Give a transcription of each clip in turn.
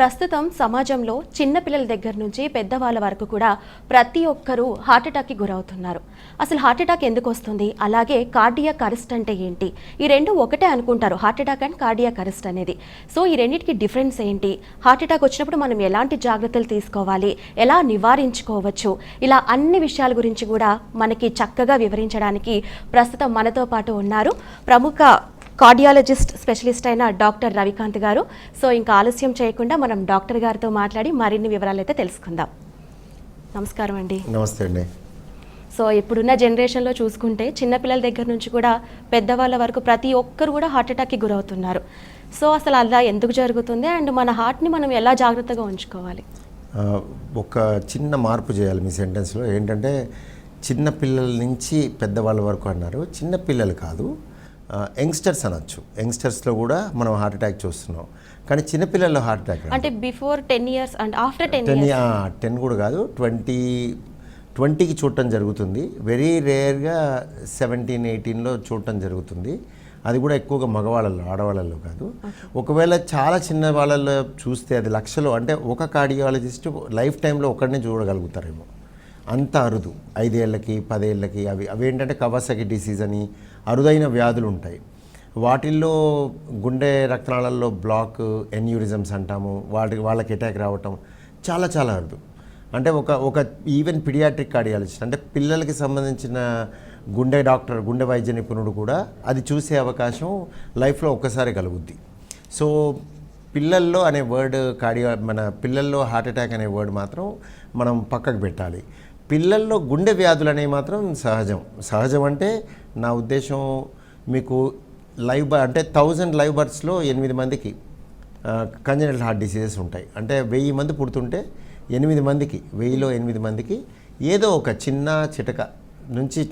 ప్రస్తుతం సమాజంలో చిన్నపిల్లల దగ్గర నుంచి పెద్దవాళ్ళ వరకు కూడా ప్రతి ఒక్కరూ హార్ట్ అటాక్కి గురవుతున్నారు. అసలు హార్ట్ అటాక్ ఎందుకు వస్తుంది, అలాగే కార్డియాక్ అరెస్ట్ అంటే ఏంటి? ఈ రెండు ఒకటే అనుకుంటారు, heart attack and cardiac arrest అనేది. సో ఈ రెండింటికి డిఫరెన్స్ ఏంటి? హార్ట్ అటాక్ వచ్చినప్పుడు మనం ఎలాంటి జాగ్రత్తలు తీసుకోవాలి, ఎలా నివారించుకోవచ్చు, ఇలా అన్ని విషయాల గురించి కూడా మనకి చక్కగా వివరించడానికి ప్రస్తుతం మనతో పాటు ఉన్నారు ప్రముఖ కార్డియాలజిస్ట్ స్పెషలిస్ట్ అయిన డాక్టర్ రవికాంత్ గారు. సో ఇంకా ఆలస్యం చేయకుండా మనం డాక్టర్ గారితో మాట్లాడి మరిన్ని వివరాలు అయితే తెలుసుకుందాం. నమస్కారం అండి. నమస్తే అండి. సో ఇప్పుడున్న జనరేషన్లో చూసుకుంటే చిన్నపిల్లల దగ్గర నుంచి కూడా పెద్దవాళ్ళ వరకు ప్రతి ఒక్కరు కూడా హార్ట్ అటాక్కి గురవుతున్నారు. సో అసలు అలా ఎందుకు జరుగుతుంది అండ్ మన హార్ట్ని మనం ఎలా జాగ్రత్తగా ఉంచుకోవాలి? ఒక చిన్న మార్పు చేయాలి మీ సెంటెన్స్లో. ఏంటంటే చిన్నపిల్లల నుంచి పెద్దవాళ్ళ వరకు అన్నారు. చిన్నపిల్లలు కాదు, యంగ్స్టర్స్ అనొచ్చు. యంగ్స్టర్స్లో కూడా మనం హార్ట్ అటాక్ చూస్తున్నాం. కానీ చిన్నపిల్లల్లో హార్ట్ అటాక్ అంటే before 10 years and after 10 years 10 కూడా కాదు, 20కి చూడటం జరుగుతుంది. వెరీ రేర్గా 17-18లో చూడటం జరుగుతుంది. అది కూడా ఎక్కువగా మగవాళ్ళలో, ఆడవాళ్ళలో కాదు. ఒకవేళ చాలా చిన్న వాళ్ళలో చూస్తే అది లక్షలో, అంటే ఒక కార్డియాలజిస్ట్ లైఫ్ టైంలో ఒకరినే చూడగలుగుతారేమో, అంత అరుదు. 5 ఏళ్ళకి 10 ఏళ్ళకి అవి ఏంటంటే కవాసాకి డిసీజ్ అని అరుదైన వ్యాధులు ఉంటాయి. వాటిల్లో గుండె రక్తనాళాల్లో బ్లాక్, ఎన్యూరిజమ్స్ అంటాము, వాళ్ళకి అటాక్ రావటం చాలా చాలా అరుదు. అంటే ఒక ఈవెన్ పిడియాట్రిక్ కార్డియాలజిస్ట్, అంటే పిల్లలకి సంబంధించిన గుండె డాక్టర్, గుండె వైద్య నిపుణుడు కూడా అది చూసే అవకాశం లైఫ్లో ఒక్కసారి కలుగుద్ది. సో పిల్లల్లో అనే వర్డ్ మన పిల్లల్లో హార్ట్ అటాక్ అనే వర్డ్ మాత్రం మనం పక్కకు పెట్టాలి. పిల్లల్లో గుండె వ్యాధులు అనేవి మాత్రం సహజం. అంటే నా ఉద్దేశం, మీకు అంటే 1000 లైవ్ బర్త్స్లో 8 మందికి కంజనటల్ హార్ట్ డిసీజెస్ ఉంటాయి. అంటే 1000 మంది పుడుతుంటే 8 మందికి, 1000లో 8 మందికి ఏదో ఒక చిన్న చిటక నుంచి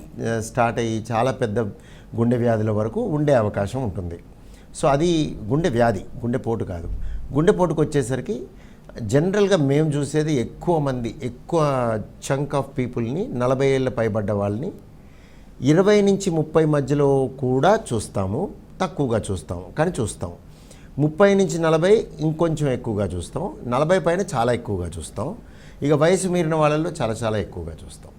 స్టార్ట్ అయ్యి చాలా పెద్ద గుండె వ్యాధుల వరకు ఉండే అవకాశం ఉంటుంది. సో అది గుండె వ్యాధి, గుండెపోటు కాదు. గుండెపోటుకు వచ్చేసరికి జనరల్గా మేము చూసేది ఎక్కువ చంక్ ఆఫ్ పీపుల్ని, 40 ఏళ్ళ పైబడ్డ వాళ్ళని 20 నుంచి 30 మధ్యలో కూడా చూస్తాము. తక్కువగా చూస్తాము కానీ చూస్తాం. 30 నుంచి 40 ఇంకొంచెం ఎక్కువగా చూస్తాం. 40 పైన చాలా ఎక్కువగా చూస్తాం. ఇక వయసు మీరిన వాళ్ళల్లో చాలా చాలా ఎక్కువగా చూస్తాం.